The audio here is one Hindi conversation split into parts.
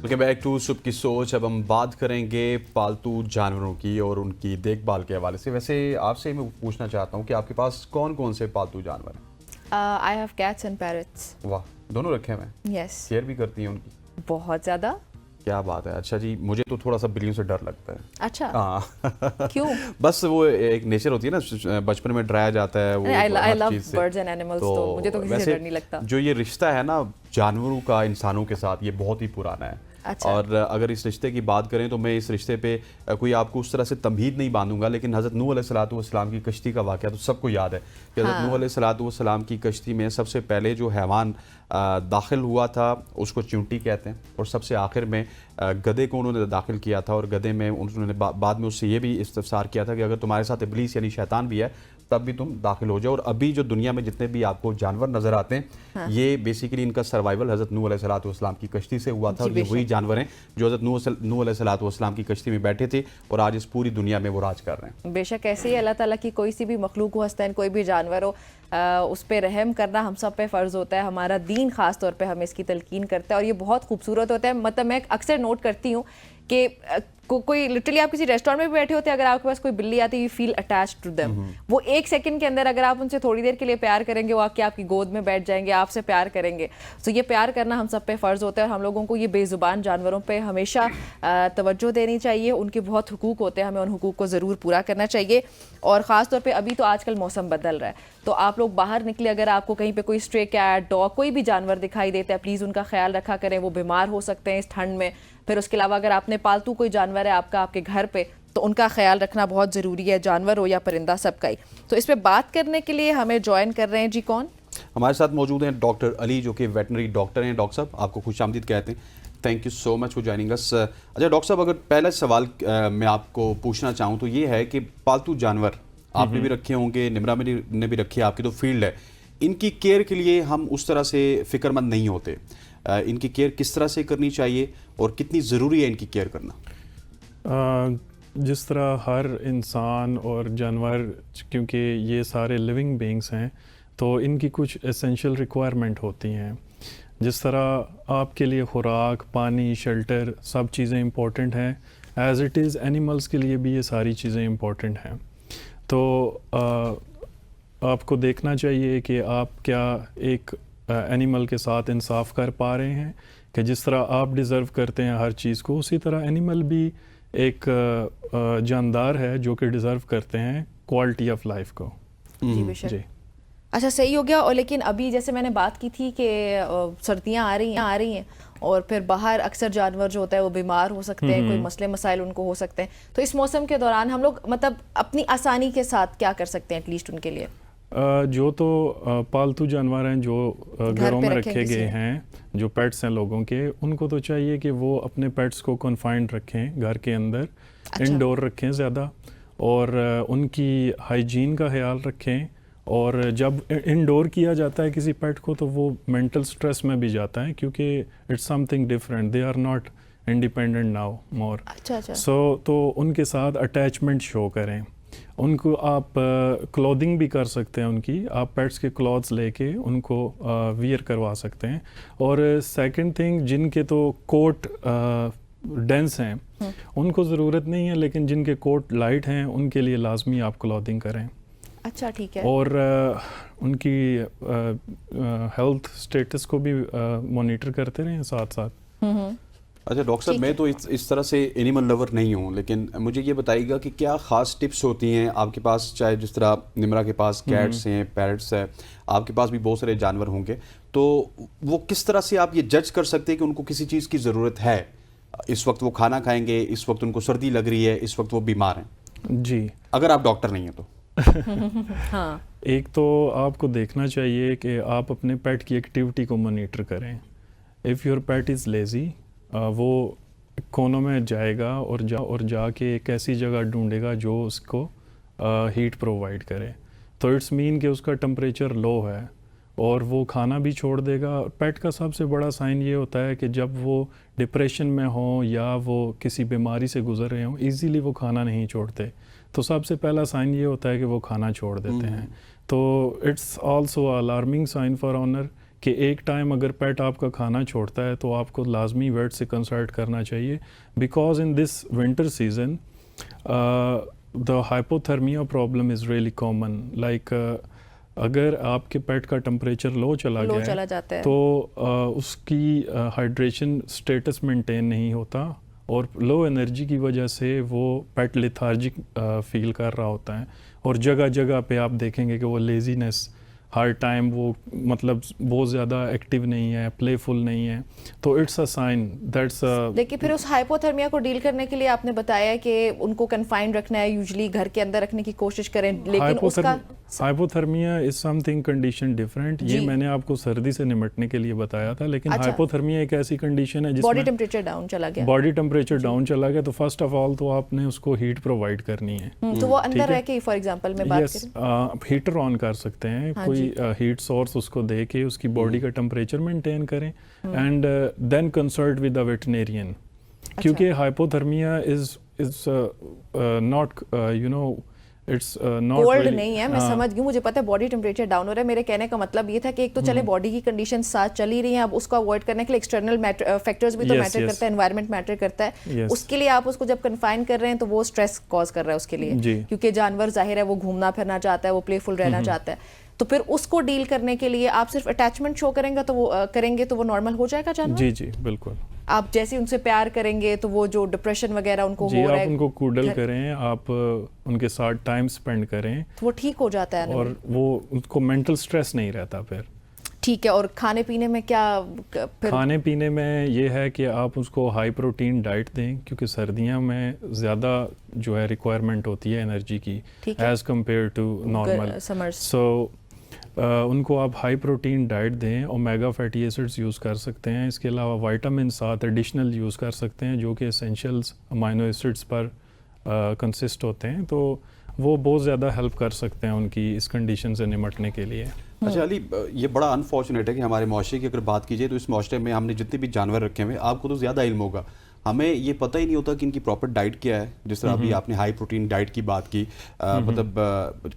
वेलकम बैक टू सुबह की सोच। अब हम बात करेंगे पालतू जानवरों की और उनकी देखभाल के हवाले से। वैसे आपसे मैं पूछना चाहता हूँ कि आपके पास कौन कौन से पालतू जानवर हैं? I have cats and parrots. वाह, दोनों रखे हुए हैं। Yes. केयर भी करती हैं उनकी? बहुत ज़्यादा। क्या बात है। अच्छा जी, मुझे तो थोड़ा सा बिल्लियों से डर लगता है। अच्छा। हाँ क्यों? बस वो एक नेचर होती है ना, बचपन में डराया जाता है वो I हर love चीज़ से। birds and animals, तो मुझे तो किसी से वैसे डर नहीं लगता। जो ये रिश्ता है ना जानवरों का इंसानों के साथ, ये बहुत ही पुराना है। अच्छा। और अगर इस रिश्ते की बात करें तो मैं इस रिश्ते पे कोई आपको उस तरह से तमहीद नहीं बांधूंगा, लेकिन हज़रत नूह अलैहिस्सलाम की कश्ती का वाक़या तो सबको याद है कि हज़रत नूह अलैहिस्सलाम की कश्ती में सबसे पहले जो हैवान दाखिल हुआ था उसको चूंटी कहते हैं, और सबसे आखिर में गधे को उन्होंने दाखिल किया था। और गधे में उन्होंने बाद में उससे ये भी इस्तफसार किया था कि अगर तुम्हारे साथ इब्लीस यानी शैतान भी है तब भी तुम दाखिल हो जाओ। और अभी जो दुनिया में जितने भी आपको जानवर नज़र आते हैं ये बेसिकली इनका सर्वाइवल हज़रत नूह अलैहिस्सलाम की कश्ती से हुआ था। और ये वही जानवर हैं जो हज़रत नूह अलैहिस्सलाम की कश्ती में बैठे थे और आज इस पूरी दुनिया में वो राज कर रहे हैं। बेशक ऐसे ही अल्लाह ताला की कोई सी भी मखलूक हो, हस्तैन कोई भी जानवर हो, उस पर रहम करना हम सब पे फ़र्ज़ होता है। हमारा दीन ख़ास तौर पे हमें इसकी तलकीन करता है और ये बहुत खूबसूरत होता है। मतलब मैं अक्सर नोट करती हूँ कि कोई लिटरली आप किसी रेस्टोरेंट में भी बैठे होते हैं, अगर आपके पास कोई बिल्ली आती है, you feel attached to them. वो एक सेकंड के अंदर अगर आप उनसे थोड़ी देर के लिए प्यार करेंगे, वो आके आपकी गोद में बैठ जाएंगे, आपसे प्यार करेंगे। तो ये प्यार करना हम सब पे फ़र्ज़ होता है और हम लोगों को ये बेज़ुबान जानवरों पे हमेशा तवज्जो देनी चाहिए। उनके बहुत हुकूक होते हैं, हमें उन हुकूक को ज़रूर पूरा करना चाहिए। और ख़ास तौर पे अभी तो आजकल मौसम बदल रहा है, तो आप लोग बाहर निकले, अगर आपको कहीं पे कोई स्ट्रे कैट, डॉग, कोई भी जानवर दिखाई देता है, प्लीज़ उनका ख्याल रखा करें। वो बीमार हो सकते हैं इस ठंड में। फिर उसके अलावा अगर आपने पालतू कोई जानवर है आपके घर पे, तो उनका ख्याल रखना बहुत ज़रूरी है, जानवर हो या परिंदा, सबका ही। तो इस पर बात करने के लिए हमें ज्वाइन कर रहे हैं जी, कौन हमारे साथ मौजूद हैं डॉक्टर अली, जो कि वेटनरी डॉक्टर हैं। डॉक्टर साहब, आपको खुशामदीद कहते हैं। Thank you so much for joining us. अच्छा डॉक्टर साहब, अगर पहला सवाल मैं आपको पूछना चाहूँ तो ये है कि पालतू जानवर आपने भी रखे होंगे, निमरा ने भी रखे, आपकी तो फील्ड है, इनकी केयर के लिए हम उस तरह से फ़िक्रमंद नहीं होते। इनकी केयर किस तरह से करनी चाहिए और कितनी ज़रूरी है इनकी केयर करना? जिस तरह हर इंसान और जानवर, क्योंकि ये सारे लिविंग बीइंग्स हैं, तो इनकी कुछ एसेंशियल रिक्वायरमेंट होती हैं। जिस तरह आपके लिए खुराक, पानी, शेल्टर, सब चीज़ें इंपॉर्टेंट हैं, एज़ इट इज़ एनिमल्स के लिए भी ये सारी चीज़ें इंपॉर्टेंट हैं। तो आपको देखना चाहिए कि आप क्या एक एनिमल के साथ इंसाफ कर पा रहे हैं, कि जिस तरह आप डिज़र्व करते हैं हर चीज़ को, उसी तरह एनिमल भी एक जानदार है जो कि डिज़र्व करते हैं क्वालिटी ऑफ लाइफ को। जी बेशक। जी अच्छा, सही हो गया। और लेकिन अभी जैसे मैंने बात की थी कि सर्दियाँ आ रही हैं और फिर बाहर अक्सर जानवर जो होता है वो बीमार हो सकते हैं, कोई मसले मसाइल उनको हो सकते हैं। तो इस मौसम के दौरान हम लोग मतलब अपनी आसानी के साथ क्या कर सकते हैं एटलीस्ट उनके लिए? जो तो पालतू जानवर हैं जो घरों में रखे गए हैं, जो पेट्स हैं लोगों के, उनको तो चाहिए कि वो अपने पेट्स को कन्फाइंड रखें घर के अंदर। अच्छा। इंडोर रखें ज़्यादा, और उनकी हाइजीन का ख्याल रखें। और जब इंडोर किया जाता है किसी पेट को तो वो मेंटल स्ट्रेस में भी जाता है, क्योंकि it's something different, they are not independent now more. अच्छा। तो उनके साथ अटैचमेंट शो करें। उनको आप क्लोथिंग भी कर सकते हैं, उनकी आप पेट्स के क्लॉथ्स लेके उनको वियर करवा सकते हैं। और सेकंड थिंग, जिनके तो कोट डेंस हैं उनको ज़रूरत नहीं है, लेकिन जिनके कोट लाइट हैं उनके लिए लाजमी आप क्लॉथिंग करें। अच्छा, ठीक है। और उनकी हेल्थ स्टेटस को भी मॉनिटर करते रहें साथ साथ। अच्छा डॉक्टर साहब, मैं तो इस तरह से एनिमल लवर नहीं हूँ, लेकिन मुझे ये बताइएगा कि क्या ख़ास टिप्स होती हैं आपके पास? चाहे जिस तरह निमरा के पास कैट्स हैं, पैरट्स हैं, आपके पास भी बहुत सारे जानवर होंगे, तो वो किस तरह से आप ये जज कर सकते हैं कि उनको किसी चीज़ की ज़रूरत है? इस वक्त वो खाना खाएंगे, इस वक्त उनको सर्दी लग रही है, इस वक्त वो बीमार हैं जी, अगर आप डॉक्टर नहीं हैं तो? हाँ। एक तो आपको देखना चाहिए कि आप अपने पेट की एक्टिविटी को मॉनिटर करें। If your pet is lazy, वो कोनों में जाएगा और जाके एक ऐसी जगह ढूंढेगा जो उसको हीट प्रोवाइड करे, तो इट्स मीन कि उसका टेम्परेचर लो है और वो खाना भी छोड़ देगा। पेट का सबसे बड़ा साइन ये होता है कि जब वो डिप्रेशन में हो या वो किसी बीमारी से गुजर रहे हों, ईज़िली वो खाना नहीं छोड़ते। तो सबसे पहला साइन ये होता है कि वो खाना छोड़ देते हैं। तो it's also alarming sign for owner कि एक टाइम अगर पेट आपका खाना छोड़ता है तो आपको लाजमी वेट से कंसल्ट करना चाहिए, because in this winter season the hypothermia problem is really common. Like अगर आपके पेट का टेम्परेचर लो चला जाता है तो उसकी हाइड्रेशन स्टेटस मेंटेन नहीं होता और लो एनर्जी की वजह से वो पेट लेथार्जिक फील कर रहा होता है, और जगह जगह पे आप देखेंगे कि वो लेजीनेस हर टाइम, वो मतलब बहुत ज़्यादा एक्टिव नहीं है, प्लेफुल नहीं है, तो इट्स अ साइन दैट्स। देखिए फिर उस हाइपोथर्मिया को डील करने के लिए आपने बताया कि उनको कन्फाइंड रखना है, यूजुअली घर के अंदर रखने की कोशिश करें, लेकिन उसका hypothermia is something condition different. ये मैंने आपको सर्दी से निपटने के लिए बताया था, लेकिन हाइपोथर्मिया एक ऐसी कंडीशन है जिसमें बॉडी टेम्परेचर डाउन चला गया। बॉडी टेम्परेचर डाउन चला गया तो फर्स्ट ऑफ ऑल तो आपने उसको हीट प्रोवाइड करनी है। तो वो अंदर रह के, फॉर एग्जांपल मैं बात करें, हीटर ऑन कर सकते हैं, कोई हीट सोर्स उसको दे के उसकी बॉडी का टेम्परेचर मेंटेन करें, and then consult with the veterinarian, क्योंकि hypothermia is not you know it's not cold नहीं है। मैं समझ गई, मुझे पता है बॉडी टेम्परेचर डाउन हो रहा है। मेरे कहने का मतलब ये था कि एक तो चले बॉडी की कंडीशन साथ चली रही है, अब उसको अवॉइड करने के लिए एक्सटर्नल फैक्टर्स भी तो मैटर करता है, एनवायरनमेंट मैटर करता है। उसके लिए आप उसको जब कन्फाइन कर रहे हैं तो वो स्ट्रेस कॉज कर रहा है उसके लिए, क्योंकि जानवर जाहिर है वो घूमना फिरना चाहता है, वो प्लेफुल रहना चाहता है। तो फिर उसको डील करने के लिए आप सिर्फ अटैचमेंट शो करेंगे तो वो नॉर्मल हो जाएगा जानवर? जी जी बिल्कुल। आप जैसे उनसे प्यार करेंगे तो वो जो डिप्रेशन वगैरह उनको हो रहा है, आप उनको कूडल करें, आप उनके साथ टाइम स्पेंड करें तो वो ठीक हो जाता है, और वो उनको मेंटल स्ट्रेस नहीं रहता फिर। ठीक है। और खाने पीने में क्या फिर? खाने पीने में ये है कि आप उसको हाई प्रोटीन डाइट दें, क्योंकि सर्दियों में ज़्यादा जो है रिक्वायरमेंट होती है एनर्जी की as compare to normal summers. So उनको आप हाई प्रोटीन डाइट दें, ओमेगा फैटी एसिड्स यूज़ कर सकते हैं, इसके अलावा विटामिन साथ एडिशनल यूज़ कर सकते हैं जो कि एसेंशियल्स अमाइनो एसिड्स पर कंसिस्ट होते हैं, तो वो बहुत ज़्यादा हेल्प कर सकते हैं उनकी इस कंडीशन से निपटने के लिए। अच्छा अली, ये बड़ा अनफॉर्चुनेट है कि हमारे माशरे की अगर बात कीजिए तो इस माशरे में हमने जितने भी जानवर रखे हुए, आपको तो ज़्यादा इल्म होगा, हमें ये पता ही नहीं होता कि इनकी प्रॉपर डाइट क्या है। जिस तरह अभी आपने हाई प्रोटीन डाइट की बात की, मतलब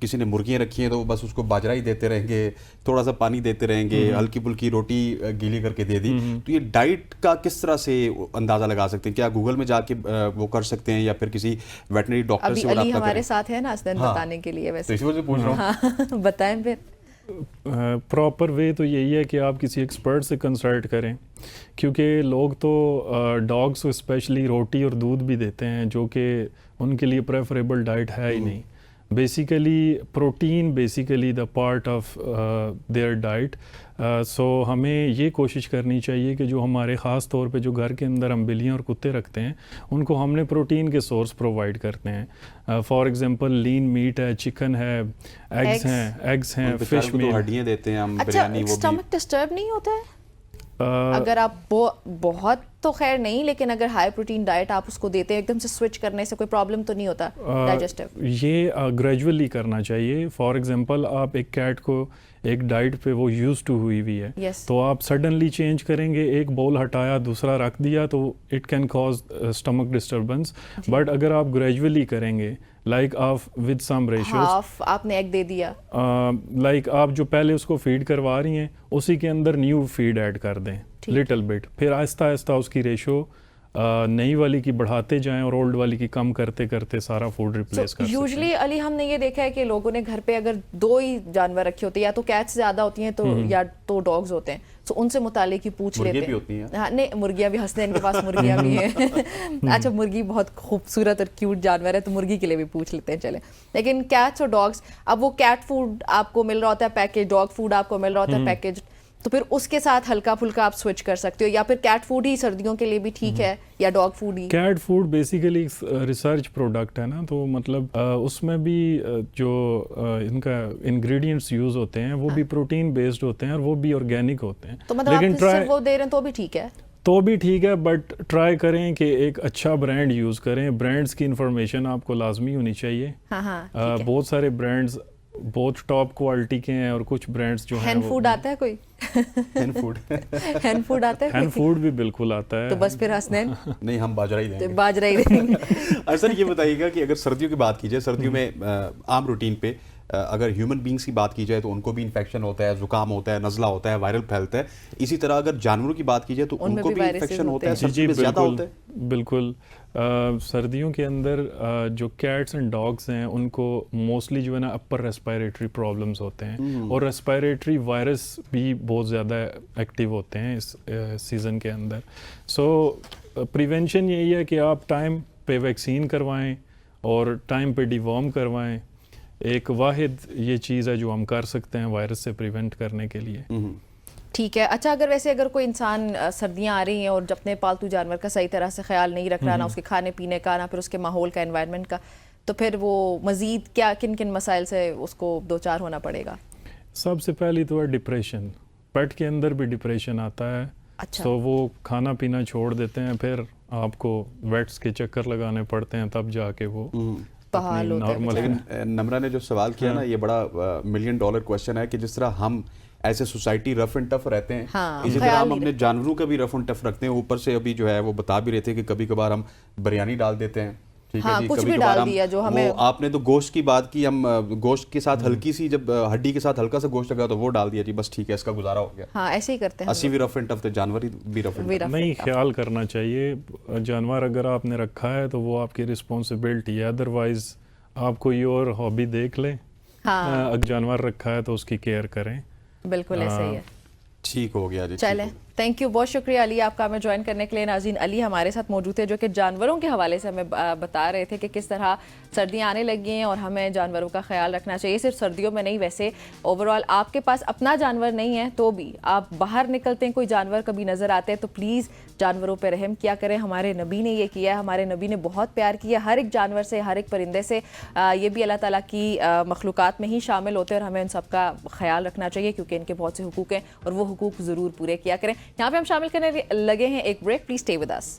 किसी ने मुर्गियाँ रखी हैं तो बस उसको बाजरा ही देते रहेंगे, थोड़ा सा पानी देते रहेंगे, हल्की फुल्की रोटी गीली करके दे दी। तो ये डाइट का किस तरह से अंदाज़ा लगा सकते हैं? क्या गूगल में जाके वो कर सकते हैं या फिर किसी वेटनरी डॉक्टर से अली हमारे साथ है ना असदन बताने के लिए, वैसे तो इसी वजह से पूछ रहा हूँ। बताएं फिर। प्रॉपर वे तो यही है कि आप किसी एक्सपर्ट से कंसल्ट करें, क्योंकि लोग तो डॉग्स को स्पेशली रोटी और दूध भी देते हैं जो कि उनके लिए प्रेफरेबल डाइट है ही नहीं। Basically protein basically the part of their diet. So हमें ये कोशिश करनी चाहिए कि जो हमारे ख़ास तौर पे जो घर के अंदर हम बिल्लियाँ और कुत्ते रखते हैं उनको हमने प्रोटीन के सोर्स प्रोवाइड करते हैं। फॉर एग्जांपल लीन मीट है, चिकन है, एग्स हैं, फिश मीट, हड्डियाँ देते हैं हम, अच्छा, बिरयानी, वो स्टमक डिस्टर्ब नहीं होता है? अगर आप बहुत तो खैर नहीं, लेकिन अगर हाई प्रोटीन डाइट आप उसको देते हैं, एकदम से स्विच करने से कोई प्रॉब्लम तो नहीं होता डाइजेस्टिव? ये ग्रेजुअली करना चाहिए। फॉर एग्जांपल आप एक कैट को एक डाइट पे वो यूज टू हुई हुई है, तो आप सडनली चेंज करेंगे, एक बोल हटाया दूसरा रख दिया, तो it can cause stomach disturbance. But अगर आप ग्रेजुअली करेंगे, लाइक आप विद सम रेशियोज, आपने एग दे दिया, लाइक आप जो पहले उसको फीड करवा रही हैं उसी के अंदर न्यू फीड ऐड कर दें लिटिल बिट, फिर आहिस्ता आहिस्ता उसकी रेशो नई वाली की बढ़ाते जाएं और ओल्ड वाली की कम करते करते सारा फूड रिप्लेस कर सकते हैं। यूजुअली अली हमने ये देखा है कि लोगों ने घर पे अगर 2 ही जानवर रखे होते हैं, या तो कैट्स ज्यादा होती हैं तो या तो डॉग्स होते हैं, तो उनसे मुतालिक ही पूछ लेते हैं। भी होती हैं। हाँ, नहीं, मुर्गियाँ भी हंसते हैं, इनके पास मुर्गियाँ भी हैं। अच्छा, मुर्गी बहुत खूबसूरत और क्यूट जानवर है तो मुर्गी के लिए भी पूछ लेते हैं, चले। लेकिन कैट्स और डॉग्स, अब वो कैट फूड आपको मिल रहा होता है पैकेज, डॉग फूड आपको मिल रहा होता है पैकेज, तो फिर उसके साथ हल्का फुल्का आप स्विच कर सकते हो, या फिर कैट फूड ही सर्दियों के लिए भी ठीक है, या डॉग फूड ही? Cat food basically research product है ना, तो मतलब उसमें भी जो इनका इंग्रेडिएंट्स यूज होते हैं वो भी प्रोटीन बेस्ड होते हैं और वो भी ऑर्गेनिक होते हैं। तो मतलब आप सिर्फ वो दे रहे हैं तो भी ठीक है? तो भी ठीक है, बट ट्राई करें कि एक अच्छा ब्रांड यूज़ करें। ब्रांड्स की इंफॉर्मेशन आपको लाजमी होनी चाहिए। बहुत सारे ब्रांड्स बहुत टॉप क्वालिटी के हैं और कुछ ब्रांड्स जो हैं। हैंड फूड आता है कोई? हैंड फूड हैंड फूड आता है? हैंड फूड भी बिल्कुल आता है। तो बस फिर हसनैन नहीं, हम बाजरा ही देंगे। बाजरा ही देंगे। असल ये बताइएगा कि अगर सर्दियों की बात कीजिए, सर्दियों में आम रूटीन पे अगर ह्यूमन बींग्स की बात की जाए तो उनको भी इन्फेक्शन होता है, जुकाम होता है, नज़ला होता है, वायरल फैलता है। इसी तरह अगर जानवरों की बात की जाए तो उनमें उनको भी भी वायरसेस इन्फेक्शन होते होता है, हैं। सर्दी में ज़्यादा होता है। बिल्कुल सर्दियों के अंदर जो कैट्स एंड डॉग्स हैं उनको मोस्टली जो है ना अपर रेस्पिरेटरी प्रॉब्लम्स होते हैं, और रेस्पिरेटरी वायरस भी बहुत ज़्यादा एक्टिव होते हैं इस सीज़न के अंदर। सो प्रिवेंशन यही है कि आप टाइम पे वैक्सीन करवाएं और टाइम पे डिवॉर्म करवाएं। एक वाहिद ये चीज़ है जो हम कर सकते हैं वायरस से प्रिवेंट करने के लिए। ठीक है। अच्छा, अगर वैसे अगर कोई इंसान सर्दियाँ आ रही हैं और अपने पालतू जानवर का सही तरह से ख्याल नहीं रख रहा, ना उसके खाने पीने का, ना फिर उसके माहौल का, एनवायरनमेंट का, तो फिर वो मज़ीद क्या किन किन मसाइल से उसको दो चार होना पड़ेगा? सबसे पहली तो है डिप्रेशन। पेट के अंदर भी डिप्रेशन आता है। अच्छा। तो वो खाना पीना छोड़ देते हैं, फिर आपको वेट्स के चक्कर लगाने पड़ते हैं, तब जाके वो बहाल होता है नॉर्मल। लेकिन नम्रा ने जो सवाल किया ना, ये बड़ा $1 मिलियन क्वेश्चन है कि जिस तरह हम ऐसे सोसाइटी रफ एंड टफ रहते हैं, हाँ, इसी तरह ख्याल हम नहीं अपने जानवरों का भी रफ एंड टफ रखते हैं। ऊपर से अभी जो है वो बता भी रहे थे कि कभी कभार हम बिरयानी डाल देते हैं। ठीक हाँ, है जी, कुछ कभी भी कभार डाल हम दिया जो हमें। आपने तो गोश्त की बात की, हम गोश्त के साथ हल्की सी, जब हड्डी के साथ हल्का सा गोश्त लगा तो वो डाल दिया जी, बस ठीक है, इसका गुजारा हो गया। हाँ, ऐसे ही करते हैं हम अस्सी भी रफ एंड टफ थे, जानवर भी रफ एंड भी टफ। rough नहीं, and tough। ख्याल करना चाहिए। जानवर अगर आपने रखा है तो वो आपकी रिस्पॉन्सिबिलिटी है, अदरवाइज आप कोई और हॉबी देख लें। हाँ। अगर जानवर रखा है तो उसकी केयर करें। बिल्कुल ऐसे ही है। ठीक हो गया जी। चलें, थैंक यू, बहुत शुक्रिया अली आपका हमें ज्वाइन करने के लिए। नाज़रीन, अली हमारे साथ मौजूद थे जो कि जानवरों के हवाले से हमें बता रहे थे कि किस तरह सर्दियाँ आने लगी हैं और हमें जानवरों का ख्याल रखना चाहिए। सिर्फ सर्दियों में नहीं, वैसे ओवरऑल आपके पास अपना जानवर नहीं है तो भी आप बाहर निकलते हैं, कोई जानवर कभी नज़र आते हैं तो प्लीज़ जानवरों पर रहम किया करें। हमारे नबी ने ये किया है, हमारे नबी ने बहुत प्यार किया हर एक जानवर से, हर एक परिंदे से। ये भी अल्लाह ताला की मखलूक़ात में ही शामिल होते हैं और हमें इन सब का ख्याल रखना चाहिए क्योंकि इनके बहुत से हुकूक हैं और वो हुकूक ज़रूर पूरे किया करें। यहाँ पे हम शामिल करने लगे हैं एक break. Please stay with us.